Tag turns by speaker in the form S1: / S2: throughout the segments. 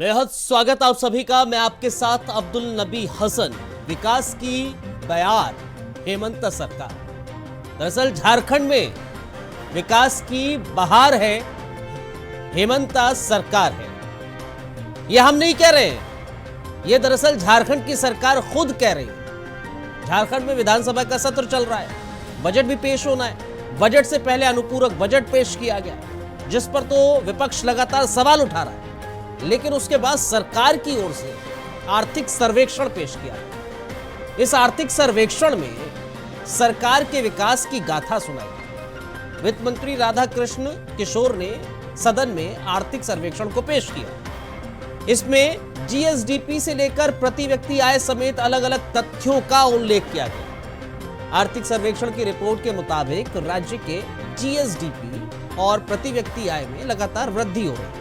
S1: बेहद स्वागत आप सभी का। मैं आपके साथ अब्दुल नबी हसन। विकास की बयार हेमंत सरकार। दरअसल झारखंड में विकास की बहार है, हेमंत सरकार है। यह हम नहीं कह रहे हैं, यह दरअसल झारखंड की सरकार खुद कह रही है। झारखंड में विधानसभा का सत्र चल रहा है, बजट भी पेश होना है। बजट से पहले अनुपूरक बजट पेश किया गया, जिस पर तो विपक्ष लगातार सवाल उठा रहा है, लेकिन उसके बाद सरकार की ओर से आर्थिक सर्वेक्षण पेश किया गया। इस आर्थिक सर्वेक्षण में सरकार के विकास की गाथा सुनाई। वित्त मंत्री राधाकृष्ण किशोर ने सदन में आर्थिक सर्वेक्षण को पेश किया। इसमें जीएसडीपी से लेकर प्रति व्यक्ति आय समेत अलग अलग तथ्यों का उल्लेख किया गया। आर्थिक सर्वेक्षण की रिपोर्ट के मुताबिक राज्य के जीएसडीपी और प्रति व्यक्ति आय में लगातार वृद्धि हो रही है।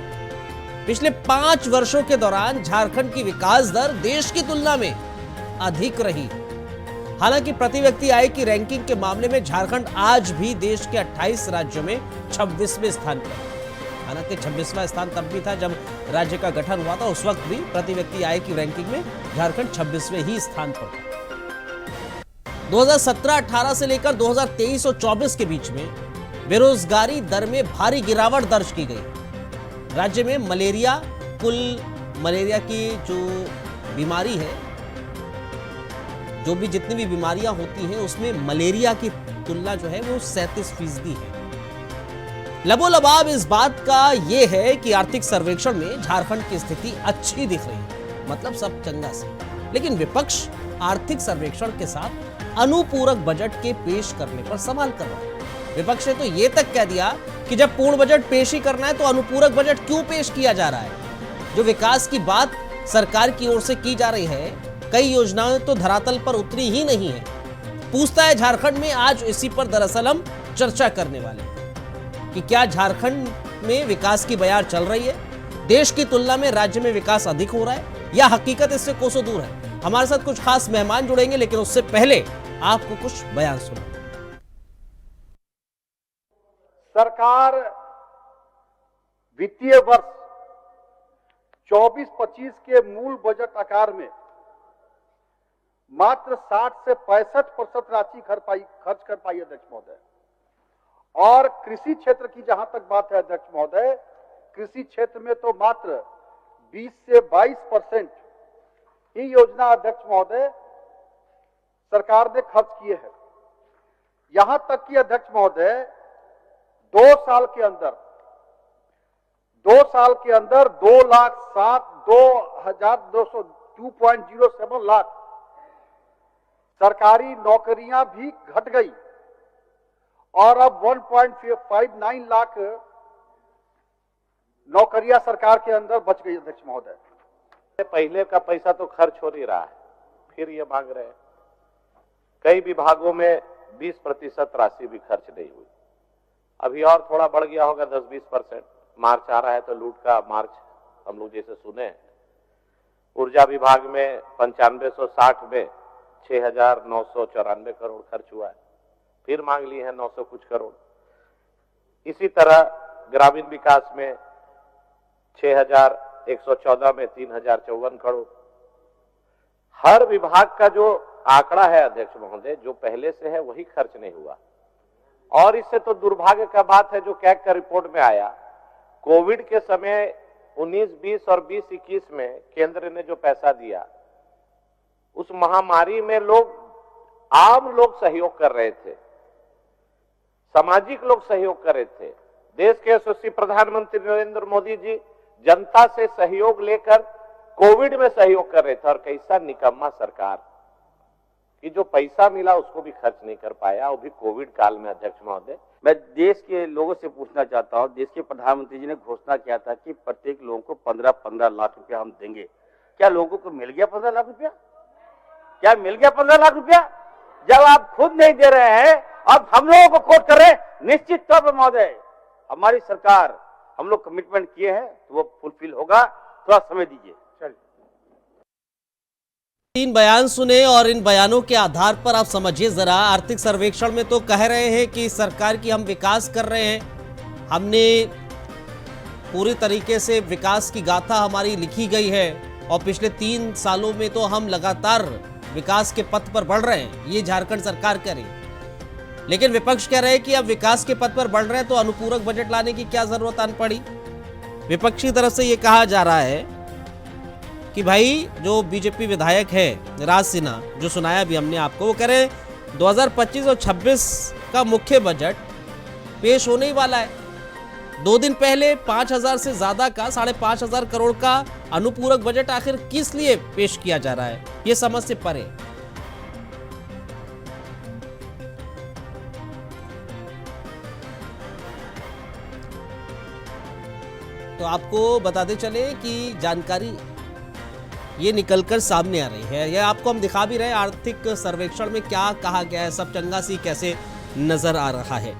S1: पिछले 5 वर्षों के दौरान झारखंड की विकास दर देश की तुलना में अधिक रही। हालांकि प्रति व्यक्ति आय की रैंकिंग के मामले में झारखंड आज भी देश के 28 राज्यों में 26वें स्थान पर है। हालांकि 26वां स्थान तब भी था जब राज्य का गठन हुआ था, उस वक्त भी प्रति व्यक्ति आय की रैंकिंग में झारखंड 26वें ही स्थान पर था। 2017-18 से लेकर 2023 और 24 के बीच में बेरोजगारी दर में भारी गिरावट दर्ज की गई। राज्य में कुल मलेरिया की जो बीमारी है, जितनी भी बीमारियां होती हैं उसमें मलेरिया की तुलना जो है वो 37% है। लबोलबाब इस बात का ये है कि आर्थिक सर्वेक्षण में झारखंड की स्थिति अच्छी दिख रही है, मतलब सब चंगा से। लेकिन विपक्ष आर्थिक सर्वेक्षण के साथ अनुपूरक बजट के पेश करने पर सवाल कर रहा है। विपक्ष ने तो ये तक कह दिया कि जब पूर्ण बजट पेश ही करना है तो अनुपूरक बजट क्यों पेश किया जा रहा है। जो विकास की बात सरकार की ओर से की जा रही है, कई योजनाएं तो धरातल पर उतरी ही नहीं है। पूछता है झारखंड में आज इसी पर दरअसल हम चर्चा करने वाले हैं कि क्या झारखंड में विकास की बयार चल रही है, देश की तुलना में राज्य में विकास अधिक हो रहा है, या हकीकत इससे कोसों दूर है। हमारे साथ कुछ खास मेहमान जुड़ेंगे, लेकिन उससे पहले आपको कुछ बयान सुना।
S2: सरकार वित्तीय वर्ष 24-25 के मूल बजट आकार में मात्र 60 से 65% राशि खर्च कर पाई अध्यक्ष महोदय। और कृषि क्षेत्र की जहां तक बात है अध्यक्ष महोदय, कृषि क्षेत्र में तो मात्र 20 से 22% ही योजना अध्यक्ष महोदय सरकार ने खर्च किए हैं। यहां तक कि अध्यक्ष महोदय 2 साल के अंदर 2,07,207 लाख सरकारी नौकरियां भी घट गई और अब 1.59 लाख नौकरियां सरकार के अंदर बच गई अध्यक्ष महोदय।
S3: पहले का पैसा तो खर्च हो नहीं रहा है, फिर ये मांग रहे हैं। कई विभागों में 20% राशि भी खर्च नहीं हुई, अभी और थोड़ा बढ़ गया होगा 10-20%। मार्च आ रहा है तो लूट का मार्च हम लोग जैसे सुने। ऊर्जा विभाग में 9560 में 6,994 करोड़ खर्च हुआ है, फिर मांग लिए हैं 900 कुछ करोड़। इसी तरह ग्रामीण विकास में 6,114 में 3,054 करोड़। हर विभाग का जो आंकड़ा है अध्यक्ष महोदय, जो पहले से है वही खर्च नहीं हुआ। और इससे तो दुर्भाग्य का बात है जो कैग का रिपोर्ट में आया, कोविड के समय 19-20 और 20-21 में केंद्र ने जो पैसा दिया, उस महामारी में आम लोग सहयोग कर रहे थे, सामाजिक लोग सहयोग कर रहे थे। देश के यशस्वी प्रधानमंत्री नरेंद्र मोदी जी जनता से सहयोग लेकर कोविड में सहयोग कर रहे थे। और कैसा निकम्मा सरकार कि जो पैसा मिला उसको भी खर्च नहीं कर पाया, वो भी कोविड काल में अध्यक्ष महोदय।
S4: मैं देश के लोगों से पूछना चाहता हूं, देश के प्रधानमंत्री जी ने घोषणा किया था कि प्रत्येक लोगों को 15-15 लाख रुपया हम देंगे। क्या लोगों को मिल गया 15 लाख रुपया? क्या मिल गया 15 लाख रुपया? जब आप खुद नहीं दे रहे हैं, अब हम लोगों को कोट कर रहे हैं। निश्चित तौर पर महोदय, हमारी सरकार, हम लोग कमिटमेंट किए हैं तो वो फुलफिल होगा, थोड़ा समय दीजिए।
S1: 3 बयान सुने और इन बयानों के आधार पर आप समझिए जरा। आर्थिक सर्वेक्षण में तो कह रहे हैं कि सरकार की हम विकास कर रहे हैं, हमने पूरी तरीके से विकास की गाथा हमारी लिखी गई है और पिछले 3 सालों में तो हम लगातार विकास के पथ पर बढ़ रहे हैं, ये झारखंड सरकार कह रही है। लेकिन विपक्ष कह रहे हैं कि अब विकास के पथ पर बढ़ रहे हैं तो अनुपूरक बजट लाने की क्या जरूरत आन पड़ी। विपक्ष की तरफ से ये कहा जा रहा है कि भाई जो बीजेपी विधायक है राज सिन्हा, जो सुनाया भी हमने आपको, वो कह रहे हैं 2025 और 26 का मुख्य बजट पेश होने ही वाला है। 2 दिन पहले 5,000 से ज्यादा का 5,500 करोड़ का अनुपूरक बजट आखिर किस लिए पेश किया जा रहा है, ये समझ से परे। तो आपको बताते चले कि जानकारी ये निकलकर सामने आ रही है, यह आपको हम दिखा भी रहे हैं आर्थिक सर्वेक्षण में क्या कहा गया है, सब चंगा सी कैसे नजर आ रहा है।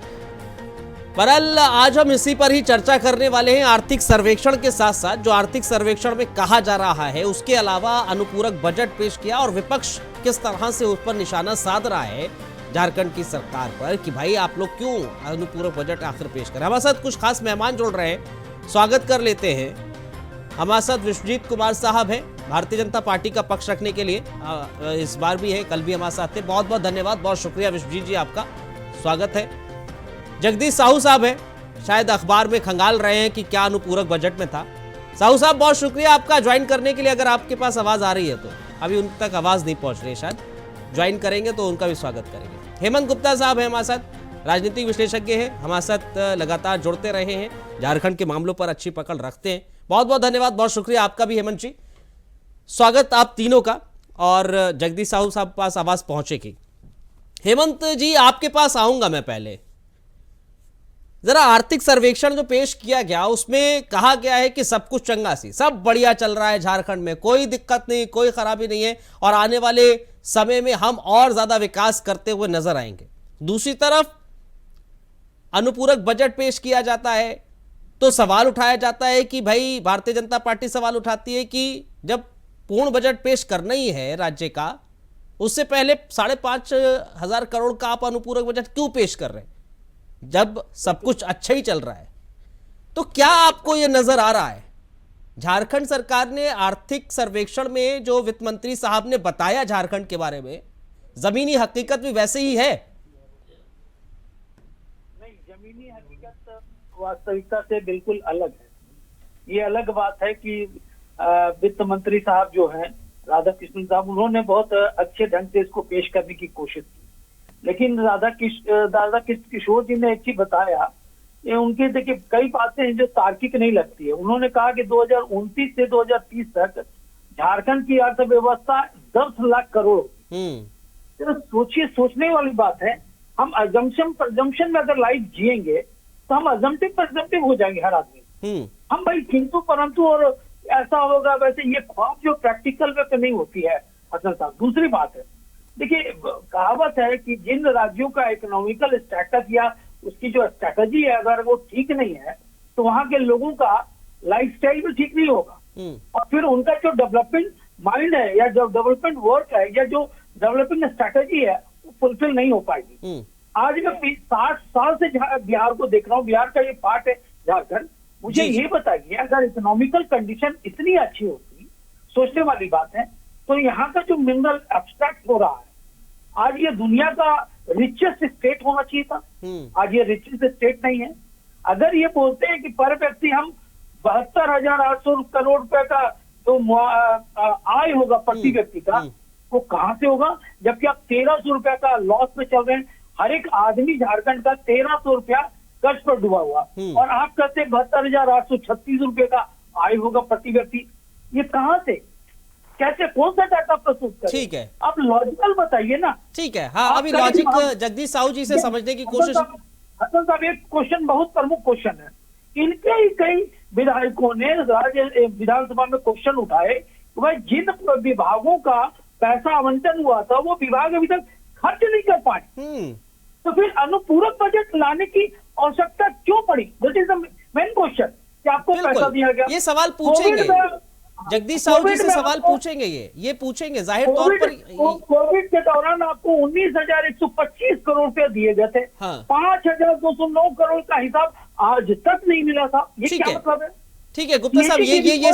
S1: बहरहाल आज हम इसी पर ही चर्चा करने वाले हैं, आर्थिक सर्वेक्षण के साथ साथ जो आर्थिक सर्वेक्षण में कहा जा रहा है उसके अलावा अनुपूरक बजट पेश किया और विपक्ष किस तरह से उस पर निशाना साध रहा है झारखंड की सरकार पर कि भाई आप लोग क्यों अनुपूरक बजट आखिर पेश करें। हमारे साथ कुछ खास मेहमान जुड़ रहे हैं, स्वागत कर लेते हैं। हमारे साथ विश्वजीत कुमार साहब हैं, भारतीय जनता पार्टी का पक्ष रखने के लिए इस बार भी है, कल भी हमारे साथ थे। बहुत बहुत धन्यवाद, बहुत शुक्रिया विश्वजीत जी, आपका स्वागत है। जगदीश साहू साहब है, शायद अखबार में खंगाल रहे हैं कि क्या अनुपूरक बजट में था। साहू साहब बहुत शुक्रिया आपका ज्वाइन करने के लिए, अगर आपके पास आवाज आ रही है तो, अभी उन तक आवाज नहीं पहुंच रही है, शायद ज्वाइन करेंगे तो उनका भी स्वागत करेंगे। हेमंत गुप्ता साहब है हमारे साथ, राजनीतिक विश्लेषज्ञ हैं, हमारे साथ लगातार जुड़ते रहे हैं, झारखंड के मामलों पर अच्छी पकड़ रखते हैं। बहुत बहुत धन्यवाद, बहुत शुक्रिया आपका भी हेमंत जी, स्वागत आप तीनों का। और जगदीश साहू साहब पास आवाज पहुंचेगी। हेमंत जी आपके पास आऊंगा मैं, पहले जरा आर्थिक सर्वेक्षण जो पेश किया गया उसमें कहा गया है कि सब कुछ चंगा सी, सब बढ़िया चल रहा है झारखंड में, कोई दिक्कत नहीं, कोई खराबी नहीं है और आने वाले समय में हम और ज्यादा विकास करते हुए नजर आएंगे। दूसरी तरफ अनुपूरक बजट पेश किया जाता है तो सवाल उठाया जाता है कि भाई भारतीय जनता पार्टी सवाल उठाती है कि जब पूर्ण बजट पेश करना ही है राज्य का, उससे पहले 5,500 करोड़ का आप अनुपूरक बजट क्यों पेश कर रहे हैं जब सब कुछ अच्छा ही चल रहा है। तो क्या आपको यह नजर आ रहा है झारखंड सरकार ने आर्थिक सर्वेक्षण में जो वित्त मंत्री साहब ने बताया झारखंड के बारे में, जमीनी हकीकत भी वैसे ही है?
S5: नहीं, जमीनी हकीकत वास्तविकता से बिल्कुल अलग है। ये अलग बात है कि वित्त मंत्री साहब जो हैं राधा कृष्णन साहब, उन्होंने बहुत अच्छे ढंग से इसको पेश करने की कोशिश की, लेकिन राधा किशोर जी ने एक चीज बताया, ये उनके देखिए कई बातें हैं जो तार्किक नहीं लगती है। उन्होंने कहा कि 2029 से 2030 तक झारखंड की अर्थव्यवस्था 10 लाख करोड़। तो सोचिए, सोचने वाली बात है। हम अजम्पशन में अगर लाइफ जिएंगे तो हम अजम्पटिव हो जाएंगे हर आदमी। हम भाई किंतु परंतु और ऐसा होगा वैसे, ये ख्वाब जो प्रैक्टिकल में नहीं होती है हसन साहब। दूसरी बात है, देखिए कहावत है कि जिन राज्यों का इकोनॉमिकल स्टेटस या उसकी जो स्ट्रेटजी है अगर वो ठीक नहीं है तो वहां के लोगों का लाइफस्टाइल भी ठीक नहीं होगा और फिर उनका जो डेवलपमेंट माइंड है या जो डेवलपमेंट वर्क है या जो डेवलपिंग स्ट्रेटजी है वो फुलफिल नहीं हो पाएगी। आज मैं 60 साल से बिहार को देख रहा हूँ, बिहार का ये पार्ट है झारखंड। मुझे ये बताइए, अगर इकोनॉमिकल कंडीशन इतनी अच्छी होती, सोचने वाली बात है, तो यहाँ का जो मिनरल एब्स्ट्रैक्ट हो रहा है, आज ये दुनिया का रिचेस्ट स्टेट होना चाहिए था। आज ये रिचेस्ट स्टेट नहीं है। अगर ये बोलते हैं कि पर व्यक्ति हम 72,800 करोड़ रुपए का तो आय होगा प्रति व्यक्ति का, वो कहां से होगा जबकि आप 1,300 रुपया का लॉस में चल रहे हैं। हर एक आदमी झारखंड का 1,300 रुपया कर्ज पर डूबा हुआ और आप कहते हैं 72,836 रुपए का आय होगा प्रति व्यक्ति। ये कहां से, कैसे, कौन सा डाटा प्रस्तुत करें?
S1: ठीक है,
S5: आप लॉजिकल बताइए ना।
S1: ठीक है, हाँ अभी लॉजिक जगदीश साहू जी से समझने की कोशिश।
S5: हसन साहब, एक क्वेश्चन बहुत प्रमुख क्वेश्चन है, इनके ही कई विधायकों ने राज्य विधानसभा में क्वेश्चन उठाए कि भाई जिन विभागों का पैसा आवंटन हुआ था वो विभाग अभी तक खर्च नहीं कर पाए, तो फिर अनुपूरक बजट लाने की आवश्यकता क्यों पड़ी? That is the main question कि आपको पैसा दिया गया।
S1: ये सवाल पूछेंगे जगदीश साहू जी से, सवाल पूछेंगे, ये पूछेंगे जाहिर तौर पर।
S5: कोविड के दौरान आपको 19,125 करोड़ रुपए दिए गए थे। 5,209 करोड़ का हिसाब आज तक नहीं मिला था। ये क्या मतलब है?
S1: ठीक है गुप्ता साहब, ये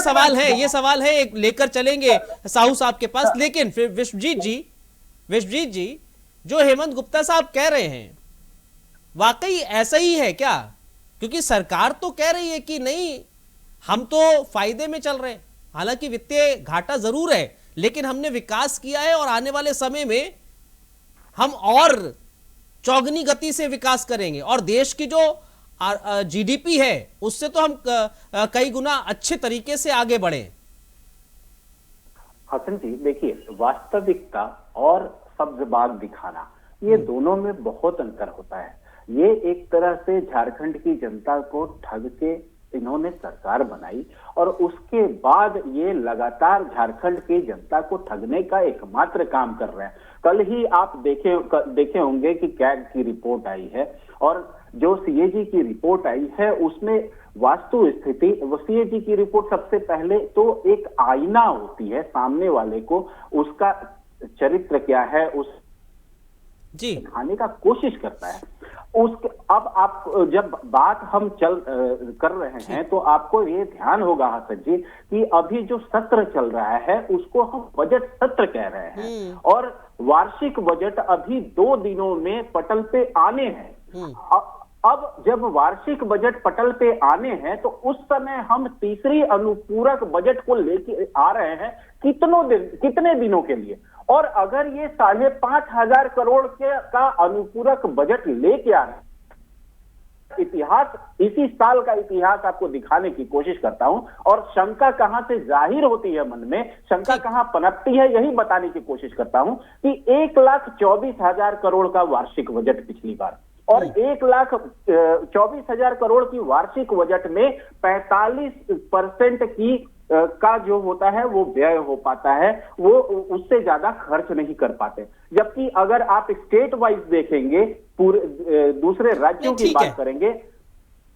S1: सवाल है एक लेकर चलेंगे साहू साहब के पास, लेकिन फिर विश्वजीत जी जो हेमंत गुप्ता साहब कह रहे हैं वाकई ऐसा ही है क्या? क्योंकि सरकार तो कह रही है कि नहीं हम तो फायदे में चल रहे हैं, हालांकि वित्तीय घाटा जरूर है लेकिन हमने विकास किया है और आने वाले समय में हम और चौगनी गति से विकास करेंगे और देश की जो जीडीपी है उससे तो हम कई गुना अच्छे तरीके से आगे बढ़े।
S6: हसन जी देखिए, वास्तविकता और सब्जबाग दिखाना ये दोनों में बहुत अंतर होता है। ये एक तरह से झारखंड की जनता को ठग के इन्होंने सरकार बनाई और उसके बाद ये लगातार झारखंड की जनता को ठगने का एकमात्र काम कर रहे हैं। कल ही आप देखे होंगे कि कैग की रिपोर्ट आई है और जो सीएजी की रिपोर्ट आई है उसमें वास्तु स्थिति, सीएजी की रिपोर्ट सबसे पहले तो एक आईना होती है, सामने वाले को उसका चरित्र क्या है उस
S1: जी
S6: दिखाने का कोशिश करता है। उसके अब आप जब बात हम कर रहे हैं तो आपको ये ध्यान होगा हसन जी कि अभी जो सत्र चल रहा है उसको हम बजट सत्र कह रहे हैं और वार्षिक बजट अभी 2 दिनों में पटल पे आने हैं। अब जब वार्षिक बजट पटल पे आने हैं तो उस समय हम तीसरी अनुपूरक बजट को लेके आ रहे हैं कितने दिनों के लिए, और अगर ये 5,500 करोड़ का अनुपूरक बजट लेके आ रहे हैं, इतिहास इसी साल का इतिहास आपको दिखाने की कोशिश करता हूं और शंका कहां से जाहिर होती है मन में, शंका कहां पनपती है यही बताने की कोशिश करता हूं कि 1,24,000 करोड़ का वार्षिक बजट पिछली बार और 1,24,000 करोड़ की वार्षिक बजट में 45% की का जो होता है वो व्यय हो पाता है, वो उससे ज्यादा खर्च नहीं कर पाते। जबकि अगर आप स्टेट वाइज देखेंगे, पूरे दूसरे राज्यों की बात करेंगे,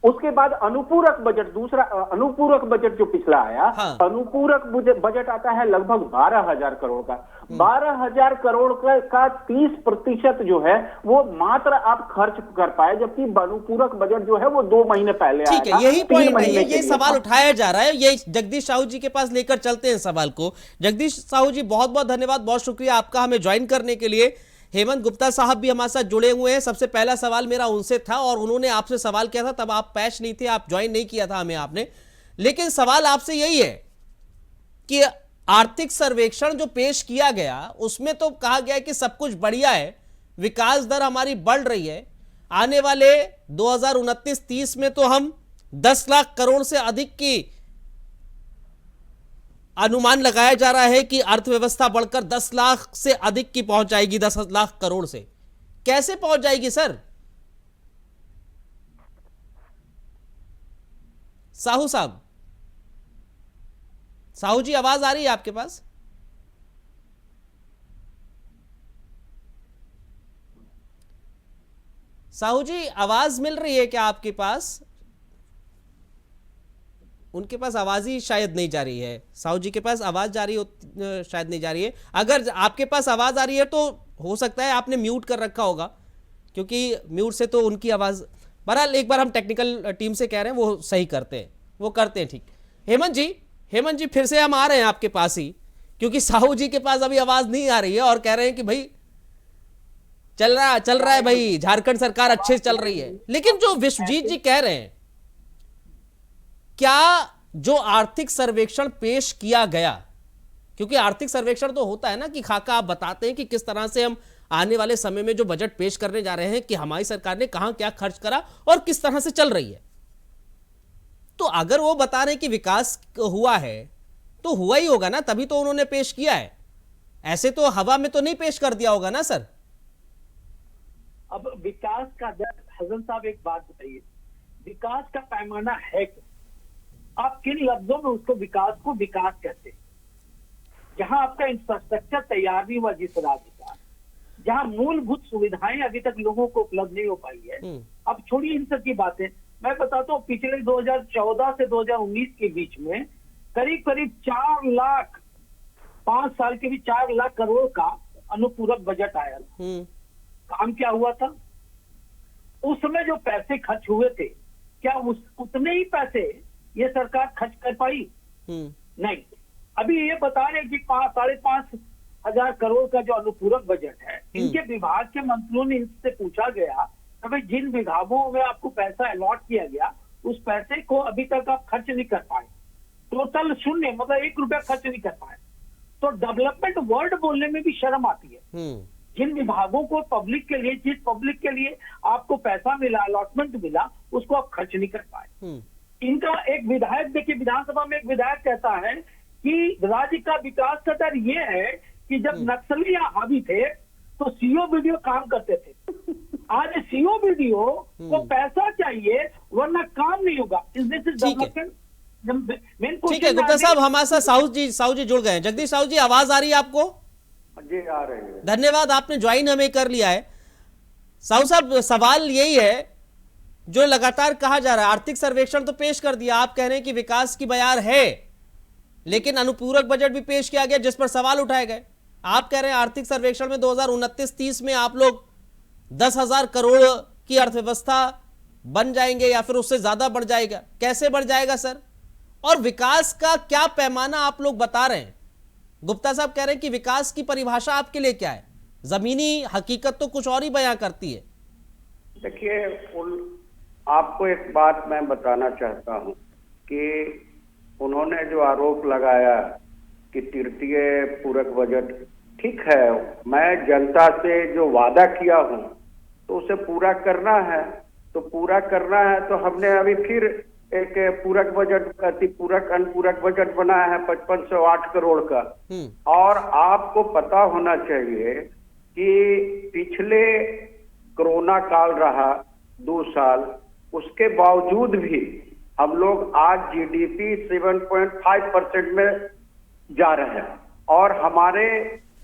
S6: उसके बाद अनुपूरक बजट, दूसरा अनुपूरक बजट जो पिछला आया, अनुपूरक बजट आता है लगभग 12,000 करोड़ का। 12,000 करोड़ का 30% जो है वो मात्र आप खर्च कर पाए, जबकि अनुपूरक बजट जो है वो 2 महीने पहले आया।
S1: ठीक है, यही पॉइंट है, ये सवाल उठाया जा रहा है। ये जगदीश साहू जी के पास लेकर चलते हैं सवाल को। जगदीश साहू जी बहुत बहुत धन्यवाद, बहुत शुक्रिया आपका हमें ज्वाइन करने के लिए। हेमंत गुप्ता साहब भी हमारे साथ जुड़े हुए हैं। सबसे पहला सवाल मेरा उनसे था और उन्होंने आपसे सवाल किया था, तब आप पैच नहीं थे, आप ज्वाइन नहीं किया था हमें आपने। लेकिन सवाल आपसे यही है कि आर्थिक सर्वेक्षण जो पेश किया गया उसमें तो कहा गया कि सब कुछ बढ़िया है, विकास दर हमारी बढ़ रही है, आने वाले 2029-30 में तो हम 10 लाख करोड़ से अधिक की अनुमान लगाया जा रहा है कि अर्थव्यवस्था बढ़कर 10 लाख से अधिक की पहुंच जाएगी, 10 लाख करोड़ से। कैसे पहुंच जाएगी सर? साहू साहब, साहू जी आवाज आ रही है आपके पास? साहू जी आवाज मिल रही है क्या आपके पास? उनके पास आवाज ही शायद नहीं जा रही है। साहू जी के पास आवाज जा रही हो, शायद नहीं जा रही है। अगर आपके पास आवाज आ रही है तो हो सकता है आपने म्यूट कर रखा होगा, क्योंकि म्यूट से तो उनकी आवाज, बहरहाल एक बार हम टेक्निकल टीम से कह रहे हैं वो सही करते हैं, वो करते हैं ठीक। हेमंत जी फिर से हम आ रहे हैं आपके पास ही, क्योंकि साहू जी के पास अभी आवाज नहीं आ रही है और कह रहे हैं कि भाई चल रहा है भाई, झारखंड सरकार अच्छे से चल रही है। लेकिन जो विश्वजीत जी कह रहे हैं, क्या जो आर्थिक सर्वेक्षण पेश किया गया, क्योंकि आर्थिक सर्वेक्षण तो होता है ना कि खाका आप बताते हैं कि किस तरह से हम आने वाले समय में जो बजट पेश करने जा रहे हैं कि हमारी सरकार ने कहां क्या खर्च करा और किस तरह से चल रही है। तो अगर वो बता रहे हैं कि विकास हुआ है तो हुआ ही होगा ना, तभी तो उन्होंने पेश किया है। ऐसे तो हवा में तो नहीं पेश कर दिया होगा ना सर।
S5: अब विकास का दर, हसन साहब एक बात बताइए, विकास का पैमाना है क्या? आप किन लफ्जों में उसको विकास कहते हैं? जहां आपका इंफ्रास्ट्रक्चर तैयार नहीं हुआ, जिस राज्य का, जहां मूलभूत सुविधाएं अभी तक लोगों को उपलब्ध नहीं हो पाई है। अब छोड़िए इन सब की बातें, मैं बताता हूँ पिछले 2014 से 2019 के बीच में करीब 4 लाख, 5 साल के भी 4 लाख करोड़ का अनुपूरक बजट आया था। काम क्या हुआ था? उस समय जो पैसे खर्च हुए थे, क्या उतने ही पैसे ये सरकार खर्च कर पाई? नहीं। अभी ये बता रहे कि 5,500 करोड़ का जो अनुपूरक बजट है, इनके विभाग के मंत्रियों ने इनसे पूछा गया कि भाई जिन विभागों में आपको पैसा अलॉट किया गया उस पैसे को अभी तक आप खर्च नहीं कर पाए, टोटल शून्य, मतलब 1 रुपया खर्च नहीं कर पाए। तो डेवलपमेंट वर्ड बोलने में भी शर्म आती है। जिन विभागों को पब्लिक के लिए, जिस पब्लिक के लिए आपको पैसा मिला, अलॉटमेंट मिला, उसको आप खर्च नहीं कर पाए। इनका एक विधायक, देखिए विधानसभा में एक विधायक कहता है कि राज्य का विकास का दर ये है कि जब नक्सली यहाँ हावी थे तो सीओ वीडियो काम करते थे, आज सीओ वीडियो को पैसा चाहिए वरना काम नहीं होगा।
S1: ठीक है गुप्ता साहब, हमारे साथ साहू जी जुड़ गए हैं। जगदीश साहू जी, आवाज आ रही है आपको?
S2: जी आ रही है।
S1: धन्यवाद, आपने ज्वाइन हमें कर लिया है। साहू साहब, सवाल यही है जो लगातार कहा जा रहा है, आर्थिक सर्वेक्षण तो पेश कर दिया, आप कह रहे हैं कि विकास की बयार है, लेकिन अनुपूरक बजट भी पेश किया गया जिस पर सवाल उठाए गए। आप कह रहे हैं आर्थिक सर्वेक्षण में 2029-30 में आप लोग 10,000 करोड़ की अर्थव्यवस्था बन जाएंगे या फिर उससे ज्यादा बढ़ जाएगा। कैसे बढ़ जाएगा सर? और विकास का क्या पैमाना आप लोग बता रहे हैं? गुप्ता साहब कह रहे हैं कि विकास की परिभाषा आपके लिए क्या है? जमीनी हकीकत तो कुछ और ही बयां करती है।
S7: देखिए, आपको एक बात मैं बताना चाहता हूं कि उन्होंने जो आरोप लगाया कि तृतीय पूरक बजट, ठीक है, मैं जनता से जो वादा किया हूं तो उसे पूरा करना है, तो पूरा करना है तो हमने अभी फिर एक पूरक बजट, अतिपूरक अनुपूरक बजट बनाया है 5508 करोड़ का। और आपको पता होना चाहिए कि पिछले कोरोना काल रहा 2 साल, उसके बावजूद भी हम लोग आज जीडीपी 7.5% में जा रहे हैं और हमारे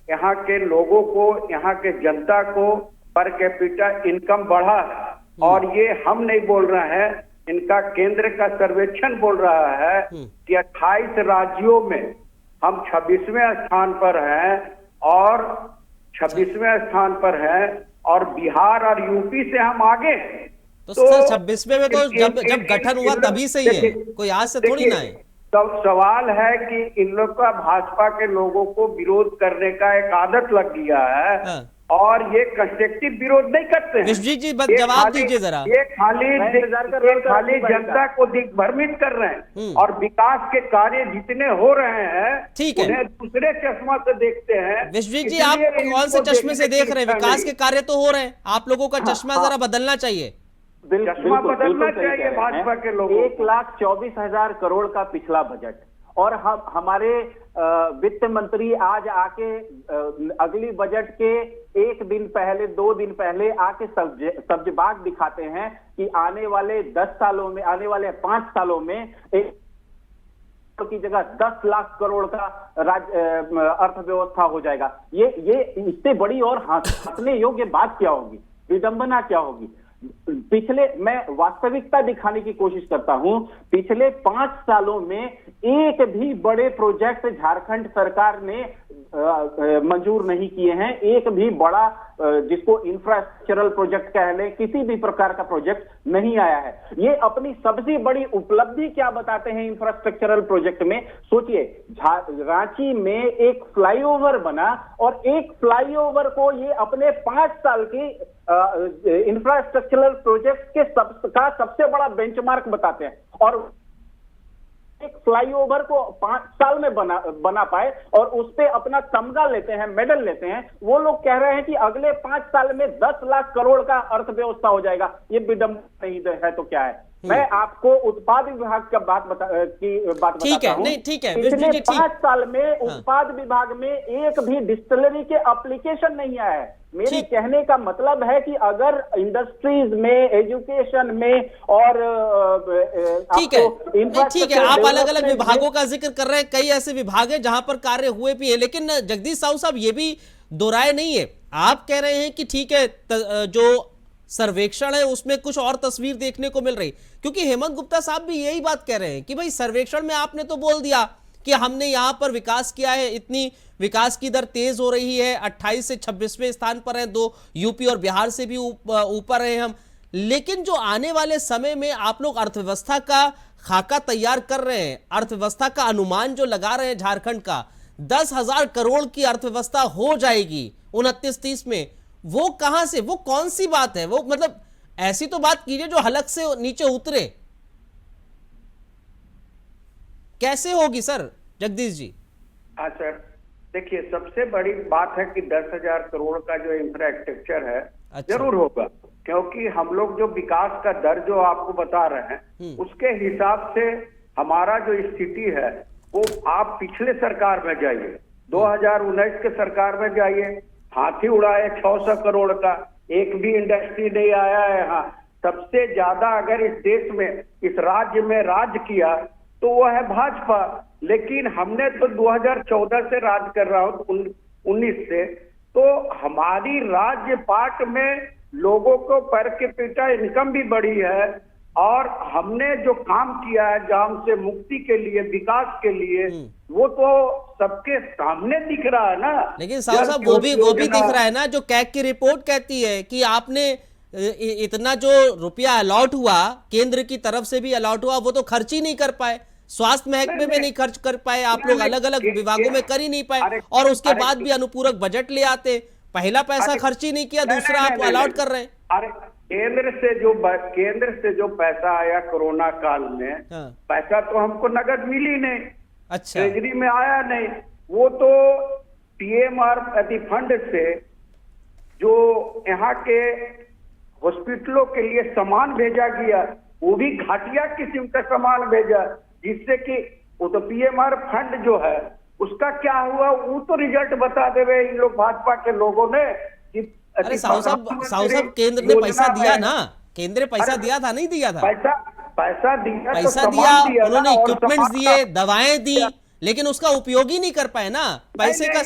S7: यहाँ के लोगों को, यहाँ के जनता को पर कैपिटा इनकम बढ़ा है। और ये हम नहीं बोल रहे हैं, इनका केंद्र का सर्वेक्षण बोल रहा है कि 28 राज्यों में हम 26वें स्थान पर हैं और 26वें स्थान पर हैं और बिहार और यूपी से हम आगे हैं।
S1: तो सर 26वें में तो जब गठन हुआ तभी से ही है, कोई आज से थोड़ी ना है।
S7: तब सवाल है कि इन लोग का, भाजपा के लोगों को विरोध करने का एक आदत लग गया है और ये कंस्ट्रक्टिव विरोध नहीं करते हैं।
S1: विश्वजीत जी जवाब दीजिए जरा।
S7: ये खाली जनता को दिग्भ्रमित कर रहे हैं और विकास के कार्य जितने हो रहे हैं
S1: ठीक है,
S7: उन्हें दूसरे चश्मा से देखते हैं।
S1: विश्वजीत जी, आप कौन से चश्मे से देख रहे हैं? विकास के कार्य तो हो रहे हैं, आप लोगों का चश्मा जरा बदलना चाहिए।
S7: चश्मा बदलना चाहिए भाजपा के लोगों।
S6: 1,24,000 करोड़ का पिछला बजट, और हम हमारे वित्त मंत्री आज आके अगली बजट के 1 दिन पहले, 2 दिन पहले आके सब्जबाग दिखाते हैं कि आने वाले 10 सालों में, आने वाले 5 सालों में एक की जगह 10 लाख करोड़ का अर्थव्यवस्था हो जाएगा। ये इससे बड़ी और हंसने योग्य बात क्या होगी, विडंबना क्या होगी? मैं वास्तविकता दिखाने की कोशिश करता हूं। पिछले 5 सालों में एक भी बड़े प्रोजेक्ट झारखंड सरकार ने मंजूर नहीं किए हैं। एक भी बड़ा, जिसको इंफ्रास्ट्रक्चरल प्रोजेक्ट कह लें, किसी भी प्रकार का प्रोजेक्ट नहीं आया है। ये अपनी सबसे बड़ी उपलब्धि क्या बताते हैं इंफ्रास्ट्रक्चरल प्रोजेक्ट में? सोचिए, रांची में एक फ्लाईओवर बना और एक फ्लाईओवर को ये अपने 5 साल की इंफ्रास्ट्रक्चरल प्रोजेक्ट के सबसे बड़ा बेंचमार्क बताते हैं। और एक फ्लाईओवर को 5 साल में बना पाए और उस पे अपना तमगा लेते हैं, मेडल लेते हैं। वो लोग कह रहे हैं कि अगले 5 साल में 10 लाख करोड़ का अर्थव्यवस्था हो जाएगा। ये विडंबना नहीं है तो क्या है? मैं आपको उत्पाद विभाग का बात बताता हूं।
S1: ठीक है,
S6: पिछले 5 साल में उत्पाद विभाग में एक भी डिस्टिलरी के एप्लीकेशन नहीं आया है। मेरे कहने का मतलब है कि अगर इंडस्ट्रीज में, एजुकेशन में और
S1: ठीक है, आप अलग अलग विभागों का जिक्र कर रहे हैं, कई ऐसे विभाग हैं जहां पर कार्य हुए भी है, लेकिन जगदीश साहू साहब ये भी दोहराए नहीं है। आप कह रहे हैं कि ठीक है, जो सर्वेक्षण है उसमें कुछ और तस्वीर देखने को मिल रही, क्योंकि हेमंत गुप्ता साहब भी यही बात कह रहे हैं कि भाई सर्वेक्षण में आपने तो बोल दिया कि हमने यहां पर विकास किया है, इतनी विकास की दर तेज हो रही है, 28 से 26वें स्थान पर है, 2 यूपी और बिहार से भी ऊपर है हम, लेकिन जो आने वाले समय में आप लोग अर्थव्यवस्था का खाका तैयार कर रहे हैं, अर्थव्यवस्था का अनुमान जो लगा रहे हैं झारखंड का, 10,000 करोड़ की अर्थव्यवस्था हो जाएगी 29-30 में, वो कहां से, वो कौन सी बात है? वो मतलब ऐसी तो बात कीजिए जो हलक से नीचे उतरे। कैसे होगी सर जगदीश जी?
S7: हाँ सर, देखिए सबसे बड़ी बात है कि 10,000 करोड़ का जो इंफ्रास्ट्रक्चर है
S1: अच्छा।
S7: जरूर होगा, क्योंकि हम लोग जो विकास का दर जो आपको बता रहे हैं उसके हिसाब से हमारा जो स्थिति है वो आप पिछले सरकार में जाइए, 2019 के सरकार में जाइए, हाथी उड़ाए 600 करोड़ का, एक भी इंडस्ट्री नहीं आया है यहाँ। सबसे ज्यादा अगर इस देश में, इस राज्य में राज किया तो वो है भाजपा, लेकिन हमने तो 2014 से राज कर रहा हूँ, 19 से, तो हमारी राज्य पार्ट में लोगों को पर कैपिटा इनकम भी बढ़ी है और हमने जो काम किया है जाम से मुक्ति के लिए, विकास के लिए, वो तो सबके सामने दिख रहा है ना।
S1: लेकिन साहब वो भी दिख रहा है ना, जो कैग की रिपोर्ट कहती है कि आपने इतना जो रुपया अलॉट हुआ, केंद्र की तरफ से भी अलॉट हुआ, वो तो खर्च ही नहीं कर पाए, स्वास्थ्य महकमे में नहीं खर्च कर पाए, आप लोग अलग अलग विभागों में कर ही नहीं पाए, और उसके बाद भी अनुपूरक बजट ले आते, पहला पैसा खर्च ही नहीं किया, दूसरा आप अलॉट कर रहे हैं।
S7: अरे केंद्र से जो पैसा आया कोरोना काल में, पैसा तो हमको नगद मिली नहीं,
S1: अच्छा,
S7: ट्रेजरी में आया नहीं, वो तो पीएमआर फंड से जो यहाँ के हॉस्पिटलों के लिए सामान भेजा गया, वो भी घटिया किस्म का सामान भेजा, जिससे कि वो तो पीएमआर फंड जो है उसका क्या हुआ वो तो रिजल्ट बता देवे इन लोग भाजपा के लोगों ने।
S1: अरे साहु साहब केंद्र ने पैसा दिया ना, केंद्र ने पैसा दिया था, नहीं दिया था?
S7: पैसा दिया,
S1: पैसा दिया, उन्होंने इक्विपमेंट्स दिए, दवाएं दी, लेकिन उसका उपयोग ही नहीं कर पाए ना पैसे का।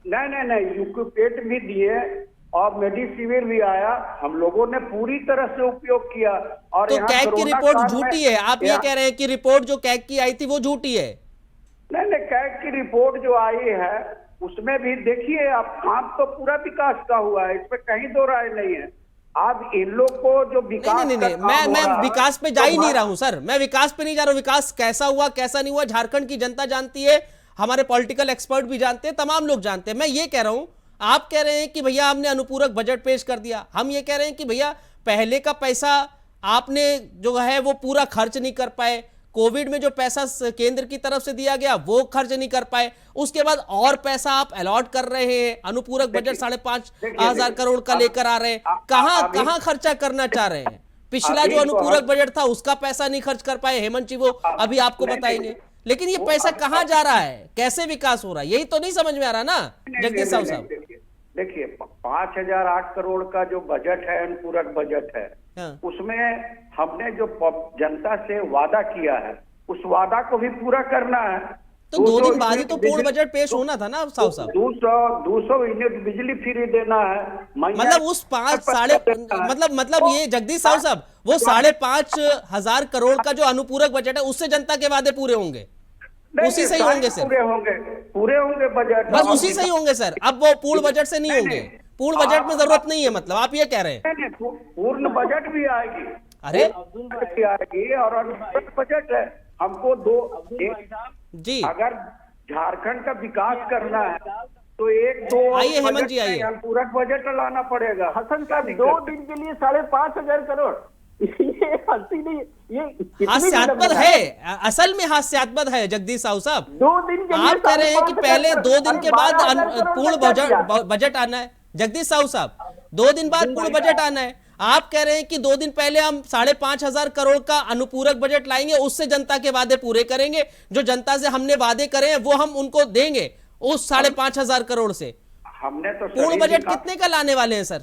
S7: नहीं, इक्विपमेंट भी दिए और मेडिसिविर भी आया, हम लोगों ने पूरी तरह से उपयोग किया। और
S1: तो कैग की रिपोर्ट झूठी है, आप ये कह रहे हैं कि रिपोर्ट जो कैग की आई थी वो झूठी है?
S7: नहीं, कैग की रिपोर्ट जो आई है उसमें भी देखिए आप, काम तो पूरा विकास का हुआ है, इसमें कहीं दो राय नहीं है। आप इन लोग को जो विकास
S1: नहीं, मैं विकास पे जा ही नहीं रहा हूं सर, मैं विकास पे नहीं जा रहा हूं। विकास कैसा हुआ कैसा नहीं हुआ झारखंड की जनता जानती है, हमारे पॉलिटिकल एक्सपर्ट भी जानते हैं, तमाम लोग जानते हैं। मैं ये कह रहा हूं, आप कह रहे हैं कि भैया हमने अनुपूरक बजट पेश कर दिया, हम ये कह रहे हैं कि भैया पहले का पैसा आपने जो है वो पूरा खर्च नहीं कर पाए, कोविड में जो पैसा केंद्र की तरफ से दिया गया वो खर्च नहीं कर पाए, उसके बाद और पैसा आप अलॉट कर रहे हैं, अनुपूरक बजट 5,500 करोड़ का लेकर आ रहे हैं, कहां खर्चा करना चाह रहे हैं? पिछला जो अनुपूरक बजट था उसका पैसा नहीं खर्च कर पाए, हेमंत जी वो अभी आपको बताएंगे, लेकिन ये पैसा कहां जा रहा है, कैसे विकास हो रहा है, यही तो नहीं समझ में आ रहा ना जगदीश साहब।
S7: देखिए 5,008 करोड़ का जो बजट है, अनुपूरक बजट है, उसमें हमने जो जनता से वादा किया है उस वादा को भी पूरा करना है।
S1: तो 2 दिन बाद ही तो पूर्ण बजट पेश होना था ना साहब।
S7: 200 यूनिट बिजली फ्री देना है,
S1: मतलब उस 5 मतलब ये जगदीश साहब वो 5,500 करोड़ का जो अनुपूरक बजट है उससे जनता के वादे पूरे होंगे, उसी से ही होंगे सर,
S7: पूरे होंगे बजट,
S1: बस उसी से ही होंगे सर। अब वो पूर्ण बजट से नहीं होंगे, पूर्ण बजट में जरूरत नहीं है, मतलब आप ये कह रहे हैं?
S7: पूर्ण बजट भी आएगी,
S1: अरे
S7: आएगी, और बजट है हमको
S1: जी,
S7: अगर झारखंड का विकास करना है तो 1-2
S1: आइए हेमंत जी आइए,
S7: पूरक बजट लाना पड़ेगा।
S6: हसन का 2 दिन के लिए 5,500 करोड़, ये हंसी नहीं, ये
S1: हास्यास्पद है, असल में हास्यास्पद है जगदीश साहब।
S6: 2 दिन के लिए
S1: आप कह रहे हैं कि पहले 2 दिन के बाद पूर्ण बजट आना है, जगदीश साहब 2 दिन बाद पूर्ण बजट आना है। आप कह रहे हैं कि 2 दिन पहले हम 5,500 करोड़ का अनुपूरक बजट लाएंगे, उससे जनता के वादे पूरे करेंगे, जो जनता से हमने वादे करे हैं वो हम उनको देंगे उस 5,500 करोड़ से।
S7: हमने तो
S1: पूर्ण बजट कितने का लाने वाले हैं सर?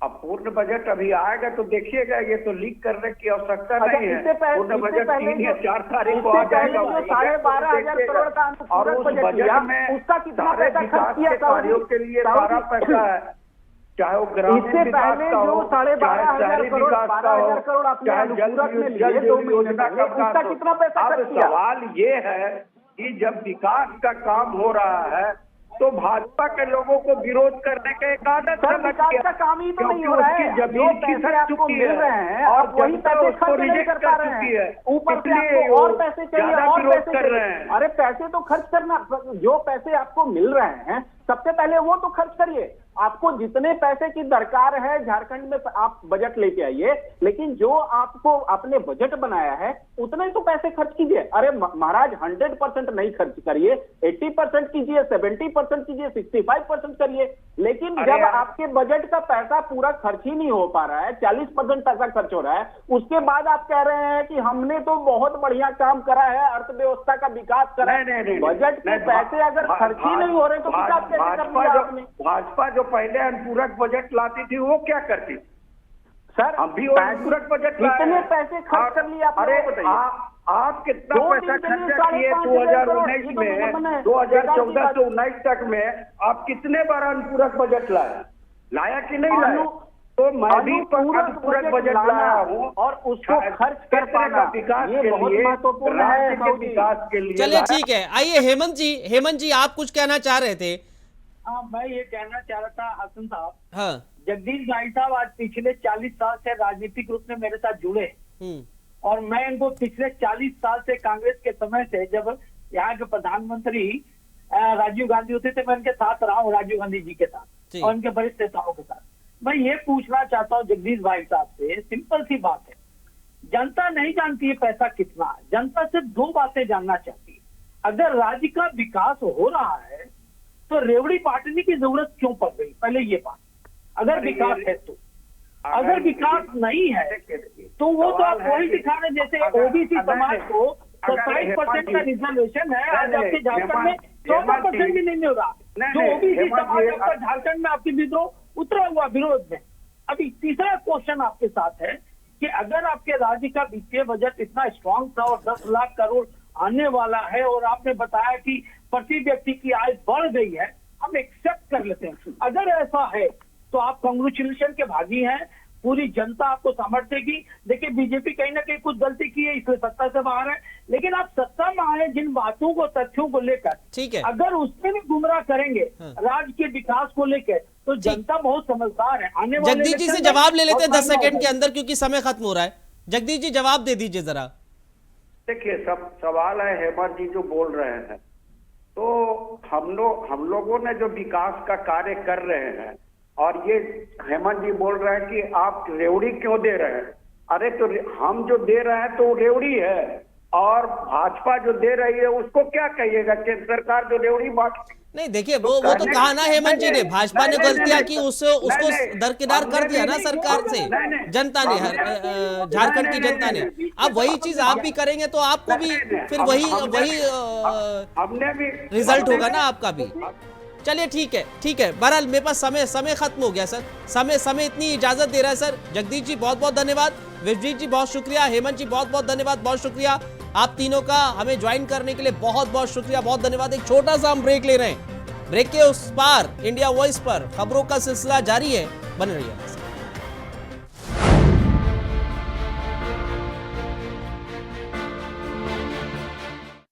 S7: अब पूर्ण बजट अभी आएगा तो देखिएगा, ये तो लीक करने की आवश्यकता नहीं है। पूर्ण बजट 3 या 4 तारीख को आ जाएगा,
S6: 12,500 करोड़ का
S7: और उस बजट में
S6: उसका कितना पैसा खर्च किया
S7: कार्यों के लिए सारा पैसा है, चाहे वो ग्रामीण विकास का हो, चाहे शहरी विकास का हो, चाहे जल योजना का विकास हो। अब सवाल ये है कि जब विकास का काम हो रहा है तो भाजपा के लोगों को विरोध करने का एक आदत
S6: सर,
S7: समझ
S6: विकास
S7: गया।
S6: का काम ही तो नहीं
S7: क्योंकि
S6: हो रहा है।
S7: उसकी
S6: जो
S7: जमीन
S6: पैसे
S7: खिसक
S6: आपको
S7: चुकी
S6: मिल रहे
S7: है
S6: हैं,
S7: और
S6: आप वही
S7: जनता
S6: पैसे
S7: उसको
S6: खर्च नहीं
S7: रिजेक्ट
S6: कर
S7: कर
S6: पा रहे
S7: चुकी
S6: हैं।
S7: है।
S6: ऊपर से
S7: इसलिए
S6: आपको
S7: वो
S6: और पैसे चाहिए,
S7: ज्यादा
S6: और
S7: विरोध
S6: पैसे
S7: कर
S6: चाहिए।
S7: रहे हैं।
S6: अरे पैसे तो खर्च करना, जो पैसे आपको मिल रहे हैं सबसे पहले वो तो खर्च करिए। आपको जितने पैसे की दरकार है झारखंड में आप बजट लेके आइए, लेकिन जो आपको आपने बजट बनाया है उतने तो पैसे खर्च कीजिए। अरे महाराज 100% नहीं खर्च करिए, 80% कीजिए, 70% कीजिए, 65% करिए, लेकिन
S7: अरे
S6: जब
S7: यार,
S6: आपके बजट का पैसा पूरा खर्च ही नहीं हो पा रहा है, 40% पैसा खर्च हो रहा है, उसके बाद आप कह रहे हैं कि हमने तो बहुत बढ़िया काम करा है, अर्थव्यवस्था का विकास करा है।
S7: नहीं,
S6: बजट के पैसे अगर खर्च ही नहीं हो रहे तो विकास कैसे कर लिया आपने?
S7: भाजपा जो पहले अनुपूरक बजट लाती थी वो क्या करती थी?
S6: सर
S7: हम भी वो अनुपूरक बजट लाए
S6: कितने
S7: हैं।
S6: पैसे खर्च कर लिए आपने,
S7: अरे
S6: वो बताइए।
S7: आप कितना
S6: 2
S7: पैसा
S6: दिन के लिए
S7: खर्चा किए
S6: 5,500 करोड़,
S7: 2019
S6: ये तो मतलब
S7: में,
S6: है।
S7: 2014 से 19 तक में आप कितने बार अनुपूरक बजट लाए? लाया कि नहीं लाया? तो मैं भी अनुपूरक बजट लाया हूँ
S6: और उसको खर्च कर पाना,
S7: विकास
S6: ये
S7: के
S6: बहुत
S7: लिए,
S6: महत्वपूर्ण है
S7: राज्य के
S6: साउदी।
S7: विकास के लिए
S1: चलिए
S7: लाया।
S1: ठीक है, आइए हेमंत जी आप कुछ कहना चाह रहे थे।
S5: हाँ, मैं ये कहना चाह रहा था हसन साहब,
S1: हाँ।
S5: जगदीश भाई साहब आज पिछले 40 साल से राजनीतिक रूप में मेरे साथ जुड़े हैं।
S1: हम्म।
S5: और मैं इनको पिछले 40 साल से कांग्रेस के समय से, जब यहाँ के प्रधानमंत्री राजीव गांधी होते थे, मैं इनके साथ रहा हूँ, राजीव गांधी जी के साथ और इनके वरिष्ठ नेताओं के साथ। मैं ये पूछना चाहता हूँ जगदीश भाई साहब से, सिंपल सी बात है, जनता नहीं जानती है पैसा कितना है, जनता सिर्फ 2 बातें जानना चाहती है। अगर राज्य का विकास हो रहा है तो रेवड़ी पाटने की जरूरत क्यों पड़ गई? पहले ये बात, अगर विकास है तो। अगर विकास नहीं है तो वो तो आप वही दिखा रहे, जैसे ओबीसी समाज को 27% का रिजर्वेशन है, आज आपके झारखंड में 14% भी नहीं मिल रहा। जो ओबीसी समाज पर झारखंड में आपकी विद्रोह उतरा हुआ विरोध में। अभी तीसरा क्वेश्चन आपके साथ है कि अगर आपके राज्य का वित्तीय बजट इतना स्ट्रांग था और 10 लाख करोड़ आने वाला है, और आपने बताया कि प्रति व्यक्ति की आय बढ़ गई है, हम एक्सेप्ट कर लेते हैं। अगर ऐसा है तो आप कांग्रेचुलेशन के भागी हैं, पूरी जनता आपको समर्थेगी। देखिए बीजेपी कहीं ना कहीं कुछ गलती की है, इसलिए सत्ता से बाहर है, लेकिन आप सत्ता में आए जिन बातों को, तथ्यों को लेकर,
S1: ठीक है,
S5: अगर उसमें भी गुमराह करेंगे राज्य के विकास को लेकर, तो जनता बहुत समझदार है। आने वाले
S1: जगदीश जी से जवाब ले लेते हैं 10 सेकंड के अंदर, क्योंकि समय खत्म हो रहा है। जगदीश जी जवाब दे दीजिए जरा।
S7: देखिए, सब सवाल है हेमंत जी जो बोल रहे हैं, तो हम लोगों ने जो विकास का कार्य कर रहे हैं, और ये हेमंत जी बोल रहे हैं कि आप रेवड़ी क्यों दे रहे हैं? अरे तो हम जो दे रहे हैं तो रेवड़ी है, और भाजपा जो दे रही है उसको क्या कहिएगा? केंद्र सरकार जो रेवड़ी बांट,
S1: नहीं देखिए वो तो कहा ना हेमंत जी ने, भाजपा ने गलतियां की, उसको दरकिनार कर दिया ना सरकार से, जनता ने, झारखंड की जनता ने। अब वही चीज आप भी करेंगे तो आपको भी फिर वही
S7: हमने भी
S1: रिजल्ट होगा ना आपका भी। चलिए ठीक है, बहरहाल मेरे पास समय खत्म हो गया सर, समय इतनी इजाजत दे रहा है सर। जगदीश जी बहुत बहुत धन्यवाद, विजय जी बहुत शुक्रिया, हेमंत जी बहुत बहुत धन्यवाद, बहुत शुक्रिया आप तीनों का हमें ज्वाइन करने के लिए, बहुत बहुत शुक्रिया, बहुत धन्यवाद। एक छोटा सा हम ब्रेक ले रहे हैं, ब्रेक के उस पार इंडिया वॉइस पर खबरों का सिलसिला जारी है, बने रहिए।